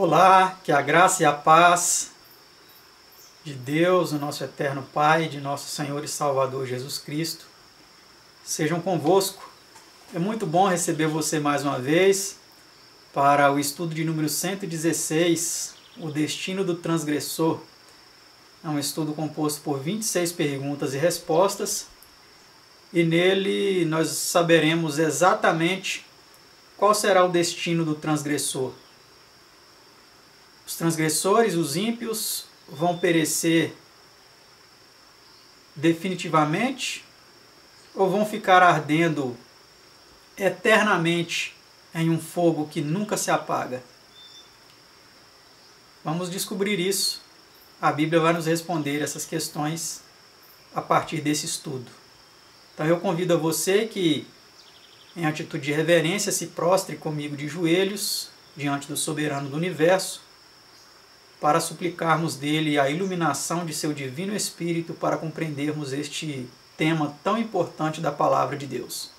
Olá, que a graça e a paz de Deus, o nosso eterno Pai, de nosso Senhor e Salvador Jesus Cristo, sejam convosco. É muito bom receber você mais uma vez para o estudo de número 116, O Destino do Transgressor. É um estudo composto por 26 perguntas e respostas, e nele nós saberemos exatamente qual será o destino do transgressor. Os transgressores, os ímpios, vão perecer definitivamente ou vão ficar ardendo eternamente em um fogo que nunca se apaga? Vamos descobrir isso. A Bíblia vai nos responder essas questões a partir desse estudo. Então eu convido a você que, em atitude de reverência, se prostre comigo de joelhos diante do soberano do universo, para suplicarmos dele a iluminação de seu divino Espírito para compreendermos este tema tão importante da Palavra de Deus.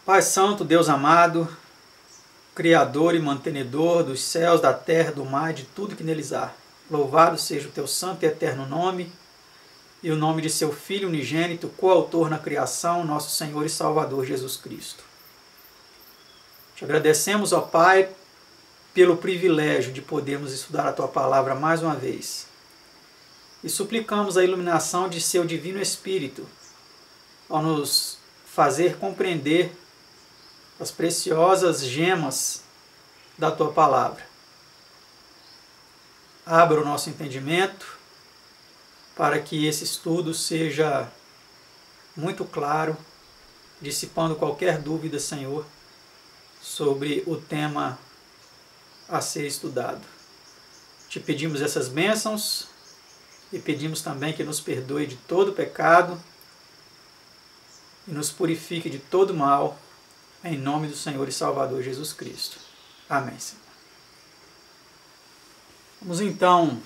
Pai Santo, Deus amado, Criador e mantenedor dos céus, da terra, do mar e de tudo que neles há, louvado seja o teu santo e eterno nome, e o nome de seu Filho unigênito, coautor na criação, nosso Senhor e Salvador Jesus Cristo. Te agradecemos, ó Pai, pelo privilégio de podermos estudar a Tua Palavra mais uma vez. E suplicamos a iluminação de Seu Divino Espírito, ao nos fazer compreender as preciosas gemas da Tua Palavra. Abra o nosso entendimento para que esse estudo seja muito claro, dissipando qualquer dúvida, Senhor, sobre o tema a ser estudado. Te pedimos essas bênçãos e pedimos também que nos perdoe de todo pecado e nos purifique de todo mal, em nome do Senhor e Salvador Jesus Cristo. Amém, Senhor. Vamos então,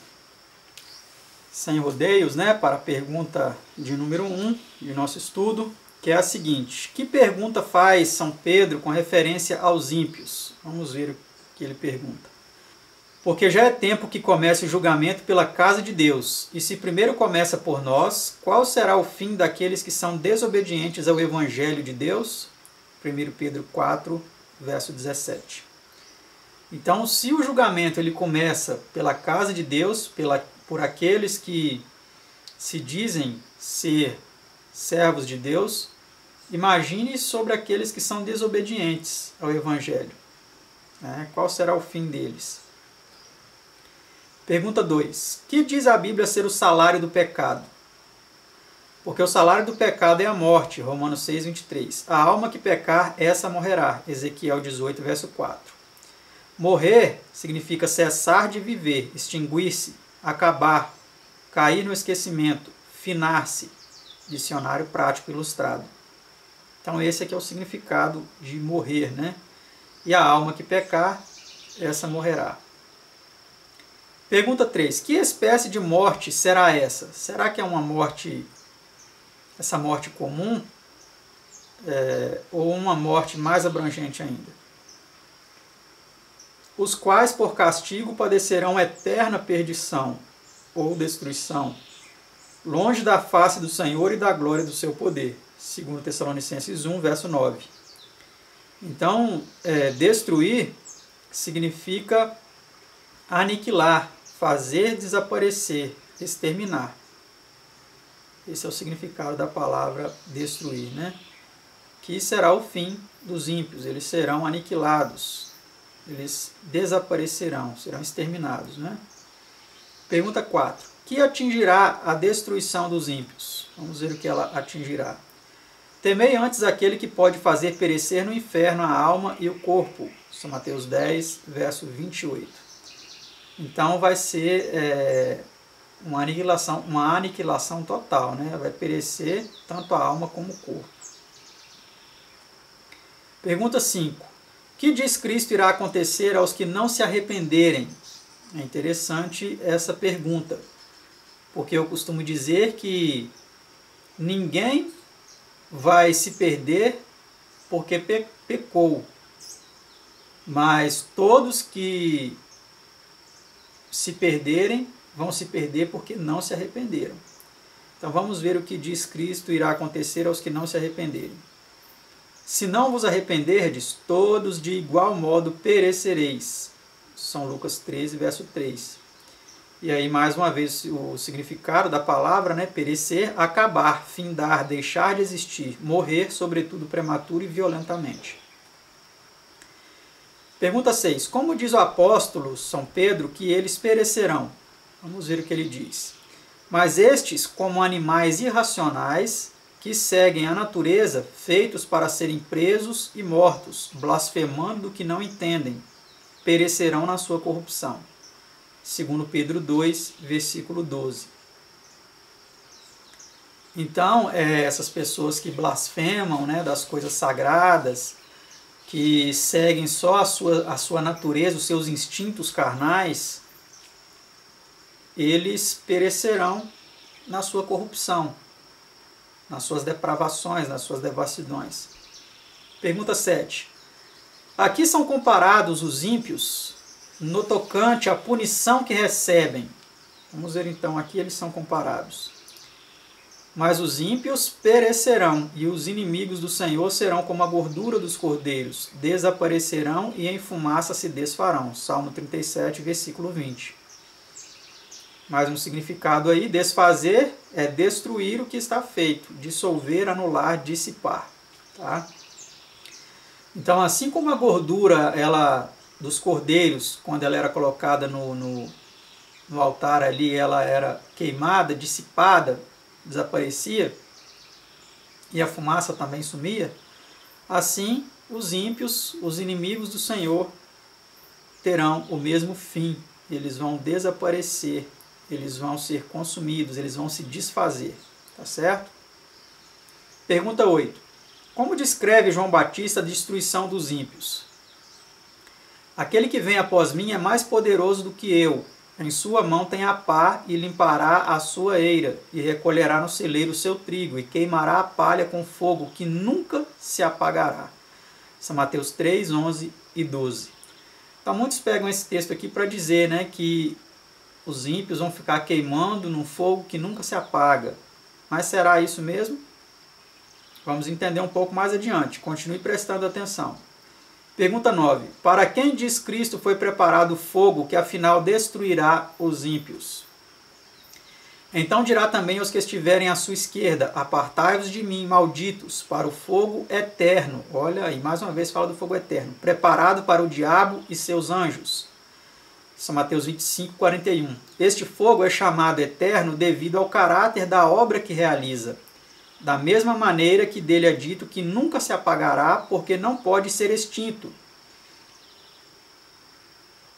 sem rodeios, para a pergunta de número 1 de nosso estudo, que é a seguinte: que pergunta faz São Pedro com referência aos ímpios? Vamos ver o que ele pergunta. Porque já é tempo que comece o julgamento pela casa de Deus, e se primeiro começa por nós, qual será o fim daqueles que são desobedientes ao Evangelho de Deus? 1 Pedro 4, verso 17. Então, se o julgamento ele começa pela casa de Deus, por aqueles que se dizem ser servos de Deus, imagine sobre aqueles que são desobedientes ao Evangelho. Qual será o fim deles? Pergunta 2. Que diz a Bíblia ser o salário do pecado? Porque o salário do pecado é a morte, Romanos 6, 23. A alma que pecar, essa morrerá, Ezequiel 18, verso 4. Morrer significa cessar de viver, extinguir-se, acabar, cair no esquecimento, finar-se. Dicionário Prático Ilustrado. Então esse aqui é o significado de morrer, E a alma que pecar, essa morrerá. Pergunta 3. Que espécie de morte será essa? Será que é uma morte, essa morte comum? Ou uma morte mais abrangente ainda? Os quais por castigo padecerão eterna perdição ou destruição, longe da face do Senhor e da glória do seu poder. 2 Tessalonicenses 1, verso 9. Então, destruir significa aniquilar, fazer desaparecer, exterminar. Esse é o significado da palavra destruir, Que será o fim dos ímpios. Eles serão aniquilados, eles desaparecerão, serão exterminados, Pergunta 4. Que atingirá a destruição dos ímpios? Vamos ver o que ela atingirá. Temei antes aquele que pode fazer perecer no inferno a alma e o corpo. São Mateus 10, verso 28. Então vai ser uma aniquilação total, Vai perecer tanto a alma como o corpo. Pergunta 5. Que diz Cristo irá acontecer aos que não se arrependerem? É interessante essa pergunta, porque eu costumo dizer que ninguém vai se perder porque pecou, mas todos que se perderem vão se perder porque não se arrependeram. Então vamos ver o que diz Cristo irá acontecer aos que não se arrependerem. Se não vos arrependerdes, todos de igual modo perecereis. São Lucas 13, verso 3. E aí, mais uma vez, o significado da palavra, né? Perecer, acabar, findar, deixar de existir, morrer, sobretudo prematuro e violentamente. Pergunta 6. Como diz o apóstolo São Pedro que eles perecerão? Vamos ver o que ele diz. Mas estes, como animais irracionais, que seguem a natureza, feitos para serem presos e mortos, blasfemando do que não entendem, perecerão na sua corrupção. Segundo Pedro 2, versículo 12. Então, essas pessoas que blasfemam, né, das coisas sagradas, que seguem só a sua natureza, os seus instintos carnais, eles perecerão na sua corrupção, nas suas depravações, nas suas devassidões. Pergunta 7. Aqui são comparados os ímpios no tocante à punição que recebem. Vamos ver então, aqui eles são comparados. Mas os ímpios perecerão, e os inimigos do Senhor serão como a gordura dos cordeiros, desaparecerão e em fumaça se desfarão. Salmo 37, versículo 20. Mais um significado aí, desfazer é destruir o que está feito, dissolver, anular, dissipar. Tá? Então, assim como a gordura dos cordeiros, quando ela era colocada no altar ali, ela era queimada, dissipada, desaparecia, e a fumaça também sumia, assim os ímpios, os inimigos do Senhor, terão o mesmo fim. Eles vão desaparecer, eles vão ser consumidos, eles vão se desfazer. Tá certo? Pergunta 8. Como descreve João Batista a destruição dos ímpios? Aquele que vem após mim é mais poderoso do que eu. Em sua mão tem a pá e limpará a sua eira, e recolherá no celeiro o seu trigo, e queimará a palha com fogo, que nunca se apagará. São Mateus 3, 11 e 12. Então muitos pegam esse texto aqui para dizer, né, que os ímpios vão ficar queimando num fogo que nunca se apaga. Mas será isso mesmo? Vamos entender um pouco mais adiante. Continue prestando atenção. Pergunta 9. Para quem diz Cristo foi preparado o fogo que afinal destruirá os ímpios? Então dirá também aos que estiverem à sua esquerda, apartai-vos de mim, malditos, para o fogo eterno. Olha aí, mais uma vez fala do fogo eterno. Preparado para o diabo e seus anjos. São Mateus 25, 41. Este fogo é chamado eterno devido ao caráter da obra que realiza. Da mesma maneira que dele é dito que nunca se apagará, porque não pode ser extinto.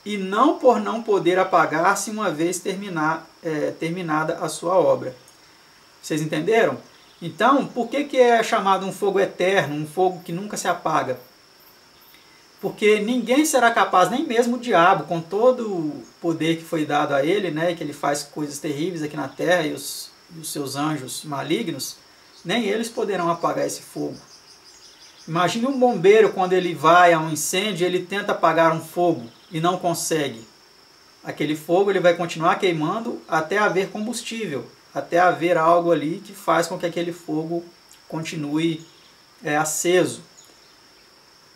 E não por não poder apagar-se uma vez terminada a sua obra. Vocês entenderam? Então, por que é chamado um fogo eterno, um fogo que nunca se apaga? Porque ninguém será capaz, nem mesmo o diabo, com todo o poder que foi dado a ele, né, que ele faz coisas terríveis aqui na terra, e os seus anjos malignos, nem eles poderão apagar esse fogo. Imagine um bombeiro, quando ele vai a um incêndio, ele tenta apagar um fogo e não consegue. Aquele fogo ele vai continuar queimando até haver combustível, até haver algo ali que faz com que aquele fogo continue aceso.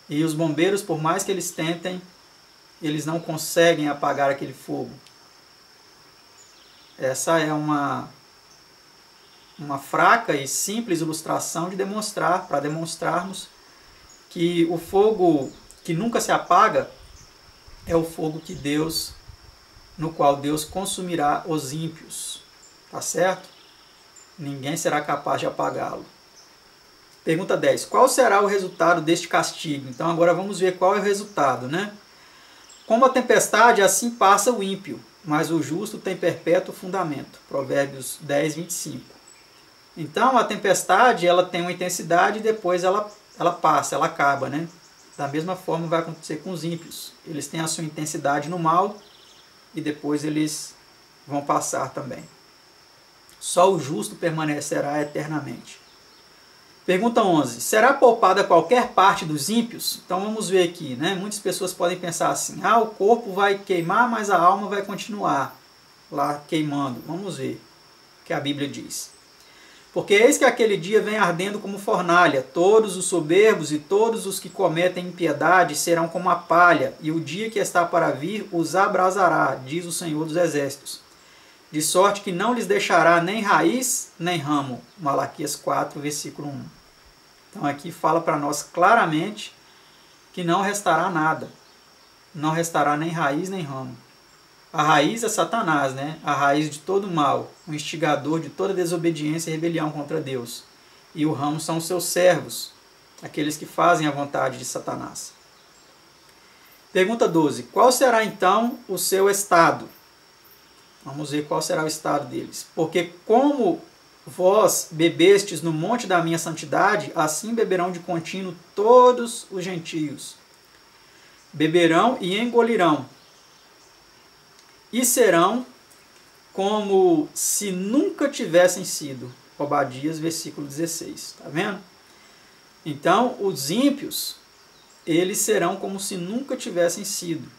E os bombeiros, por mais que eles tentem, eles não conseguem apagar aquele fogo. Essa é uma fraca e simples ilustração para demonstrarmos que o fogo que nunca se apaga é o fogo que no qual Deus consumirá os ímpios. Tá certo? Ninguém será capaz de apagá-lo. Pergunta 10. Qual será o resultado deste castigo? Então agora vamos ver qual é o resultado, né? Como a tempestade, assim passa o ímpio, mas o justo tem perpétuo fundamento. Provérbios 10, 25. Então a tempestade ela tem uma intensidade e depois ela passa, ela acaba, né? Da mesma forma vai acontecer com os ímpios. Eles têm a sua intensidade no mal e depois eles vão passar também. Só o justo permanecerá eternamente. Pergunta 11. Será poupada qualquer parte dos ímpios? Então vamos ver aqui, né? Muitas pessoas podem pensar assim, o corpo vai queimar, mas a alma vai continuar lá queimando. Vamos ver o que a Bíblia diz. Porque eis que aquele dia vem ardendo como fornalha, todos os soberbos e todos os que cometem impiedade serão como a palha, e o dia que está para vir os abrasará, diz o Senhor dos Exércitos. De sorte que não lhes deixará nem raiz, nem ramo. Malaquias 4, versículo 1. Então aqui fala para nós claramente que não restará nada. Não restará nem raiz, nem ramo. A raiz é Satanás, né? A raiz de todo mal, o instigador de toda desobediência e rebelião contra Deus. E o ramo são os seus servos, aqueles que fazem a vontade de Satanás. Pergunta 12. Qual será então o seu estado? Vamos ver qual será o estado deles. Porque como vós bebestes no monte da minha santidade, assim beberão de contínuo todos os gentios. Beberão e engolirão. E serão como se nunca tivessem sido. Obadias, versículo 16. Está vendo? Então, os ímpios, eles serão como se nunca tivessem sido.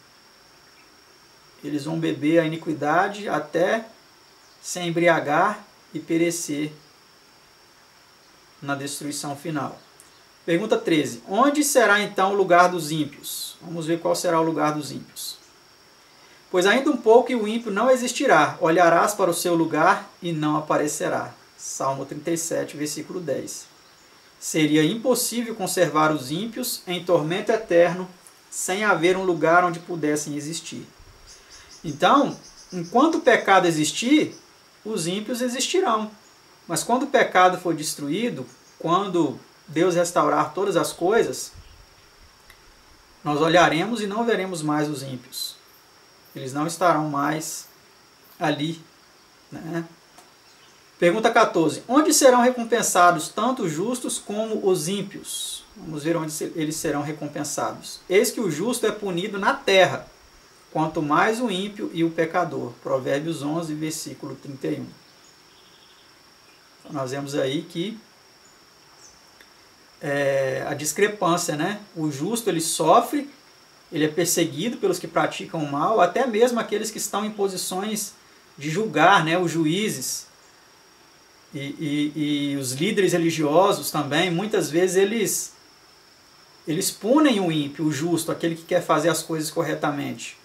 Eles vão beber a iniquidade até se embriagar e perecer na destruição final. Pergunta 13. Onde será então o lugar dos ímpios? Vamos ver qual será o lugar dos ímpios. Pois ainda um pouco e o ímpio não existirá. Olharás para o seu lugar e não aparecerá. Salmo 37, versículo 10. Seria impossível conservar os ímpios em tormento eterno sem haver um lugar onde pudessem existir. Então, enquanto o pecado existir, os ímpios existirão. Mas quando o pecado for destruído, quando Deus restaurar todas as coisas, nós olharemos e não veremos mais os ímpios. Eles não estarão mais ali, né? Pergunta 14. Onde serão recompensados tanto os justos como os ímpios? Vamos ver onde eles serão recompensados. Eis que o justo é punido na terra, quanto mais o ímpio e o pecador. Provérbios 11, versículo 31. Então, nós vemos aí que a discrepância, né? O justo ele sofre, ele é perseguido pelos que praticam o mal, até mesmo aqueles que estão em posições de julgar, né? Os juízes e os líderes religiosos também, muitas vezes eles punem o ímpio, o justo, aquele que quer fazer as coisas corretamente.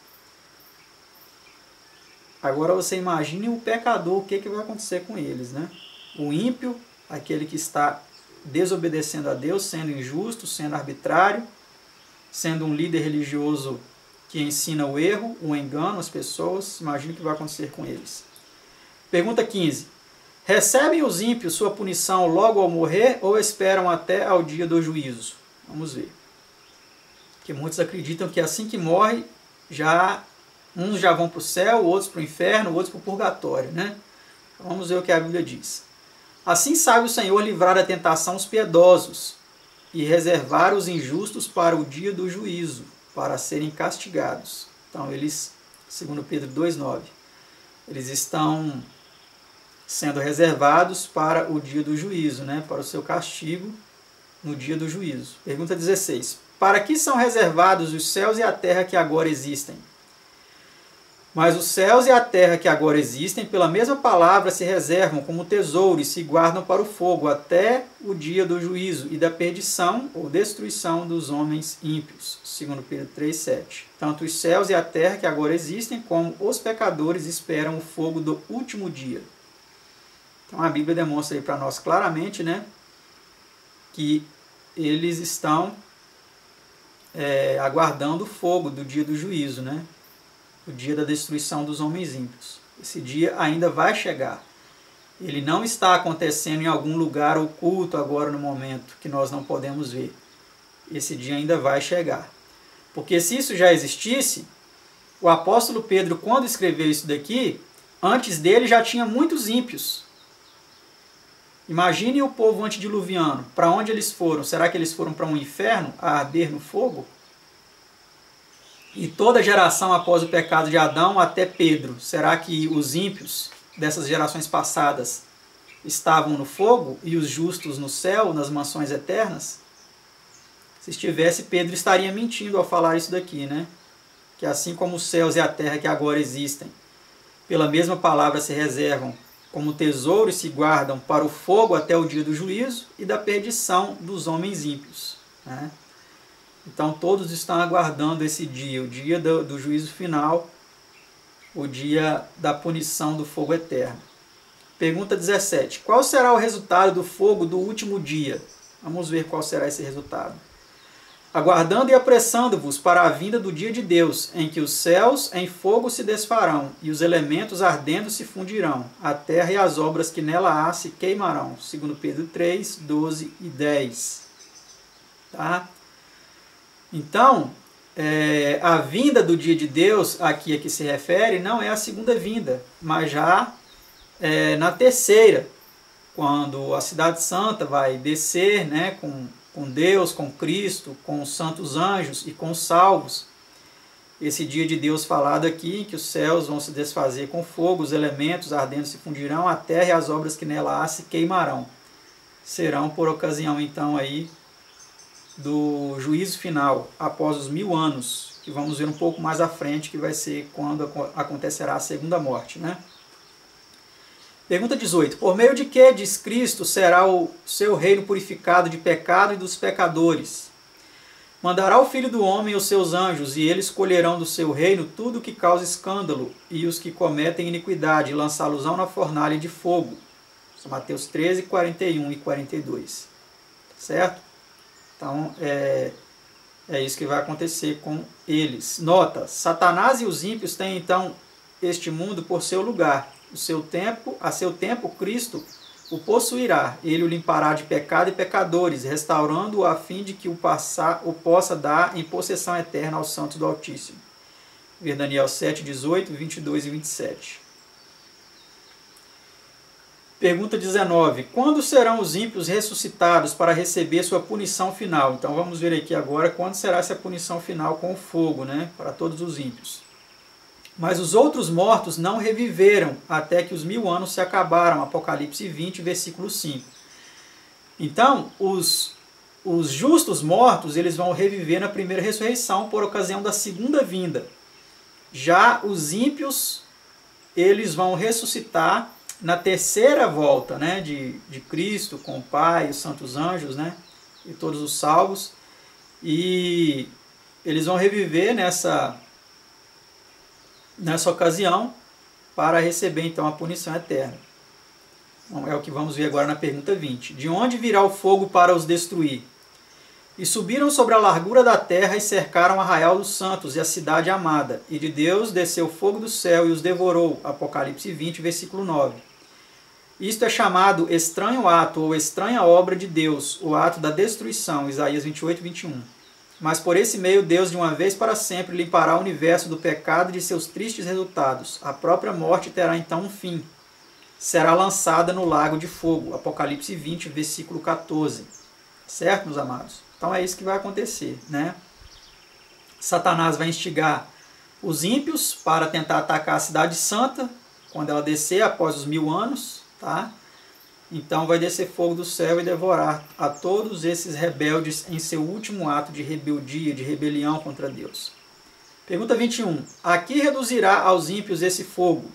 Agora você imagine o pecador, o que vai acontecer com eles, né? O ímpio, aquele que está desobedecendo a Deus, sendo injusto, sendo arbitrário, sendo um líder religioso que ensina o erro, o engano às pessoas, imagine o que vai acontecer com eles. Pergunta 15. Recebem os ímpios sua punição logo ao morrer ou esperam até ao dia do juízo? Vamos ver. Porque muitos acreditam que assim que morre, uns já vão para o céu, outros para o inferno, outros para o purgatório, né? Vamos ver o que a Bíblia diz. Assim sabe o Senhor livrar da tentação os piedosos e reservar os injustos para o dia do juízo, para serem castigados. Então, eles, segundo Pedro 2,9, eles estão sendo reservados para o dia do juízo, né? Para o seu castigo no dia do juízo. Pergunta 16. Para que são reservados os céus e a terra que agora existem? Mas os céus e a terra que agora existem, pela mesma palavra, se reservam como tesouro e se guardam para o fogo, até o dia do juízo e da perdição ou destruição dos homens ímpios. Segundo Pedro 3,7. Tanto os céus e a terra que agora existem, como os pecadores esperam o fogo do último dia. Então a Bíblia demonstra aí para nós claramente, né, que eles estão aguardando o fogo do dia do juízo, né? O dia da destruição dos homens ímpios. Esse dia ainda vai chegar. Ele não está acontecendo em algum lugar oculto agora no momento, que nós não podemos ver. Esse dia ainda vai chegar. Porque se isso já existisse, o apóstolo Pedro, quando escreveu isso daqui, antes dele já tinha muitos ímpios. Imagine o povo antediluviano. Para onde eles foram? Será que eles foram para um inferno a arder no fogo? E toda geração após o pecado de Adão até Pedro, será que os ímpios dessas gerações passadas estavam no fogo e os justos no céu, nas mansões eternas? Se estivesse, Pedro estaria mentindo ao falar isso daqui, né? Que assim como os céus e a terra que agora existem, pela mesma palavra se reservam como tesouro e se guardam para o fogo até o dia do juízo e da perdição dos homens ímpios, né? Então todos estão aguardando esse dia, o dia do juízo final, o dia da punição do fogo eterno. Pergunta 17. Qual será o resultado do fogo do último dia? Vamos ver qual será esse resultado. Aguardando e apressando-vos para a vinda do dia de Deus, em que os céus em fogo se desfarão, e os elementos ardendo se fundirão, a terra e as obras que nela há se queimarão. 2 Pedro 3, 12 e 10. Tá? Então, a vinda do dia de Deus, aqui a que se refere, não é a segunda vinda, mas já na terceira, quando a cidade santa vai descer, né, com Deus, com Cristo, com os santos anjos e com os salvos. Esse dia de Deus falado aqui, em que os céus vão se desfazer com fogo, os elementos ardendo se fundirão, a terra e as obras que nela há se queimarão. Serão por ocasião, então, aí do juízo final, após os 1000 anos, que vamos ver um pouco mais à frente, que vai ser quando acontecerá a segunda morte, né? Pergunta 18. Por meio de que, diz Cristo, será o seu reino purificado de pecado e dos pecadores? Mandará o Filho do Homem os seus anjos, e eles colherão do seu reino tudo o que causa escândalo, e os que cometem iniquidade, e lançá-los-ão na fornalha de fogo. Mateus 13, 41 e 42. Certo? Então, é isso que vai acontecer com eles. Nota, Satanás e os ímpios têm, então, este mundo por seu lugar. A seu tempo, Cristo o possuirá. Ele o limpará de pecado e pecadores, restaurando-o a fim de que o possa dar em possessão eterna aos santos do Altíssimo. Ver Daniel 7, 18, 22 e 27. Pergunta 19. Quando serão os ímpios ressuscitados para receber sua punição final? Então vamos ver aqui agora quando será essa punição final com o fogo, né, para todos os ímpios. Mas os outros mortos não reviveram até que os 1000 anos se acabaram. Apocalipse 20, versículo 5. Então, os justos mortos, eles vão reviver na primeira ressurreição por ocasião da segunda vinda. Já os ímpios, eles vão ressuscitar na terceira volta, né, de Cristo com o Pai, os santos anjos, né, e todos os salvos. E eles vão reviver nessa ocasião para receber então a punição eterna. Então, é o que vamos ver agora na pergunta 20. De onde virá o fogo para os destruir? E subiram sobre a largura da terra e cercaram o arraial dos santos e a cidade amada. E de Deus desceu fogo do céu e os devorou. Apocalipse 20, versículo 9. Isto é chamado estranho ato ou estranha obra de Deus, o ato da destruição. Isaías 28, 21. Mas por esse meio Deus de uma vez para sempre limpará o universo do pecado e de seus tristes resultados. A própria morte terá então um fim. Será lançada no lago de fogo. Apocalipse 20, versículo 14. Certo, meus amados? Então é isso que vai acontecer, né? Satanás vai instigar os ímpios para tentar atacar a cidade santa, quando ela descer após os 1000 anos, tá? Então vai descer fogo do céu e devorar a todos esses rebeldes em seu último ato de rebeldia, de rebelião contra Deus. Pergunta 21. A que reduzirá aos ímpios esse fogo?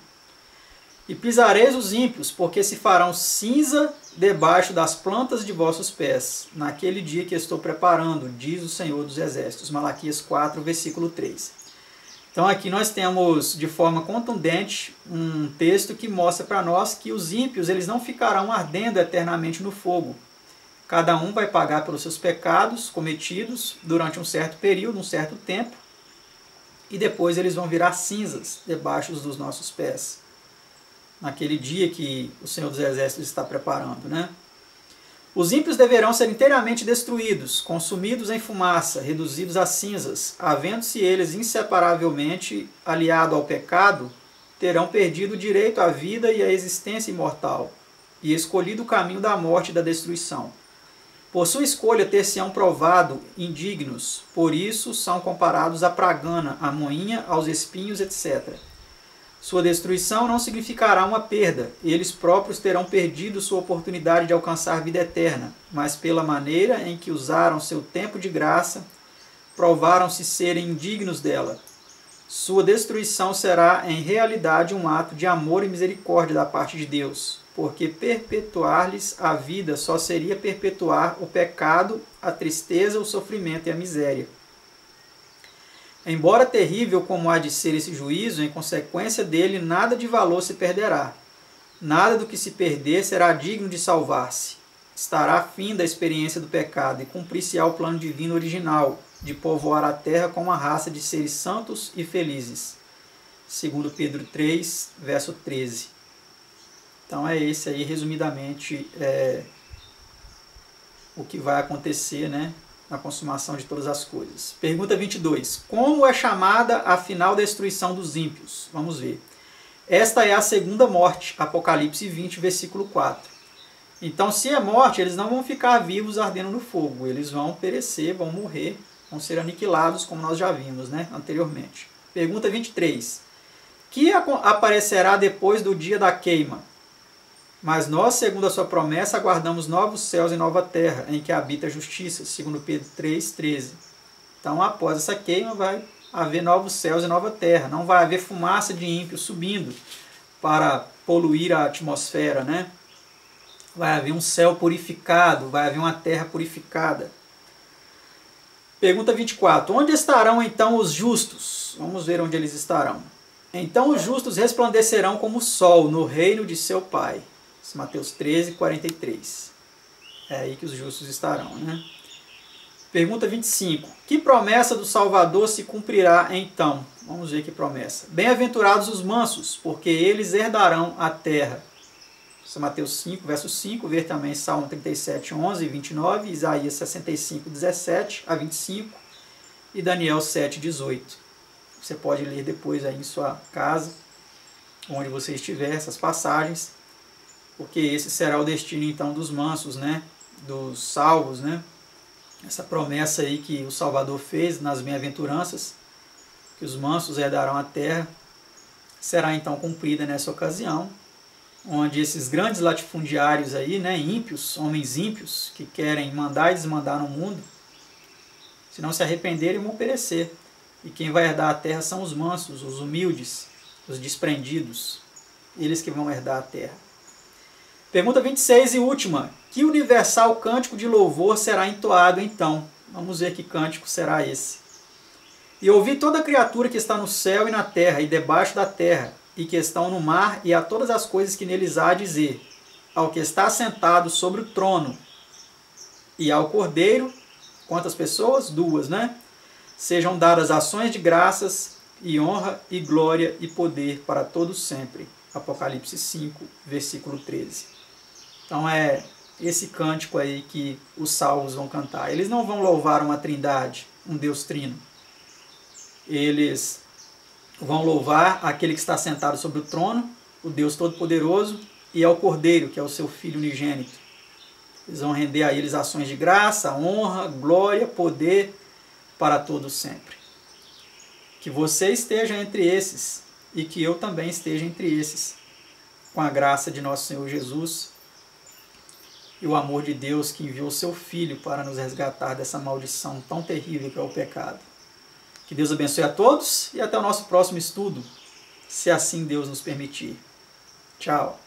E pisareis os ímpios, porque se farão cinza debaixo das plantas de vossos pés, naquele dia que estou preparando, diz o Senhor dos Exércitos. Malaquias 4, versículo 3. Então aqui nós temos de forma contundente um texto que mostra para nós que os ímpios eles não ficarão ardendo eternamente no fogo. Cada um vai pagar pelos seus pecados cometidos durante um certo período, um certo tempo, e depois eles vão virar cinzas debaixo dos nossos pés. Naquele dia que o Senhor dos Exércitos está preparando, né? Os ímpios deverão ser inteiramente destruídos, consumidos em fumaça, reduzidos a cinzas, havendo-se eles inseparavelmente aliados ao pecado, terão perdido o direito à vida e à existência imortal, e escolhido o caminho da morte e da destruição. Por sua escolha ter-se-ão provado indignos, por isso são comparados à pragana, à moinha, aos espinhos, etc. Sua destruição não significará uma perda. Eles próprios terão perdido sua oportunidade de alcançar vida eterna, mas pela maneira em que usaram seu tempo de graça, provaram-se serem indignos dela. Sua destruição será, em realidade, um ato de amor e misericórdia da parte de Deus, porque perpetuar-lhes a vida só seria perpetuar o pecado, a tristeza, o sofrimento e a miséria. Embora terrível como há de ser esse juízo, em consequência dele nada de valor se perderá. Nada do que se perder será digno de salvar-se. Estará fim da experiência do pecado e cumprir-se-á o plano divino original, de povoar a terra com uma raça de seres santos e felizes. 2 Pedro 3, verso 13. Então é esse aí, resumidamente, o que vai acontecer, né, na consumação de todas as coisas. Pergunta 22. Como é chamada a final destruição dos ímpios? Vamos ver. Esta é a segunda morte, Apocalipse 20, versículo 4. Então, se é morte, eles não vão ficar vivos ardendo no fogo. Eles vão perecer, vão morrer, vão ser aniquilados, como nós já vimos, né, anteriormente. Pergunta 23. Que aparecerá depois do dia da queima? Mas nós, segundo a sua promessa, aguardamos novos céus e nova terra, em que habita a justiça, segundo Pedro 3, 13. Então, após essa queima, vai haver novos céus e nova terra. Não vai haver fumaça de ímpios subindo para poluir a atmosfera, né? Vai haver um céu purificado, vai haver uma terra purificada. Pergunta 24. Onde estarão, então, os justos? Vamos ver onde eles estarão. Então, os justos resplandecerão como o sol no reino de seu Pai. Mateus 13, 43. É aí que os justos estarão, né? Pergunta 25. Que promessa do Salvador se cumprirá então? Vamos ver que promessa. Bem-aventurados os mansos, porque eles herdarão a terra. Mateus 5, verso 5. Ver também Salmo 37, 11 e 29. Isaías 65, 17 a 25. E Daniel 7, 18. Você pode ler depois aí em sua casa, onde você estiver, essas passagens. Porque esse será o destino, então, dos mansos, né? Dos salvos, né? Essa promessa aí que o Salvador fez nas bem-aventuranças, que os mansos herdarão a terra, será, então, cumprida nessa ocasião, onde esses grandes latifundiários aí, né? Ímpios, homens ímpios, que querem mandar e desmandar no mundo, se não se arrependerem, vão perecer. E quem vai herdar a terra são os mansos, os humildes, os desprendidos. Eles que vão herdar a terra. Pergunta 26 e última. Que universal cântico de louvor será entoado então? Vamos ver que cântico será esse. E ouvi toda criatura que está no céu e na terra e debaixo da terra, e que estão no mar, e a todas as coisas que neles há a dizer, ao que está sentado sobre o trono, e ao Cordeiro, quantas pessoas? 2, né? Sejam dadas ações de graças, e honra, e glória, e poder para todos sempre. Apocalipse 5, versículo 13. Então é esse cântico aí que os salvos vão cantar. Eles não vão louvar uma trindade, um Deus trino. Eles vão louvar aquele que está sentado sobre o trono, o Deus Todo-Poderoso, e ao Cordeiro, que é o seu Filho unigênito. Eles vão render a eles ações de graça, honra, glória, poder para todos sempre. Que você esteja entre esses e que eu também esteja entre esses, com a graça de nosso Senhor Jesus e o amor de Deus que enviou seu Filho para nos resgatar dessa maldição tão terrível que é o pecado. Que Deus abençoe a todos e até o nosso próximo estudo, se assim Deus nos permitir. Tchau.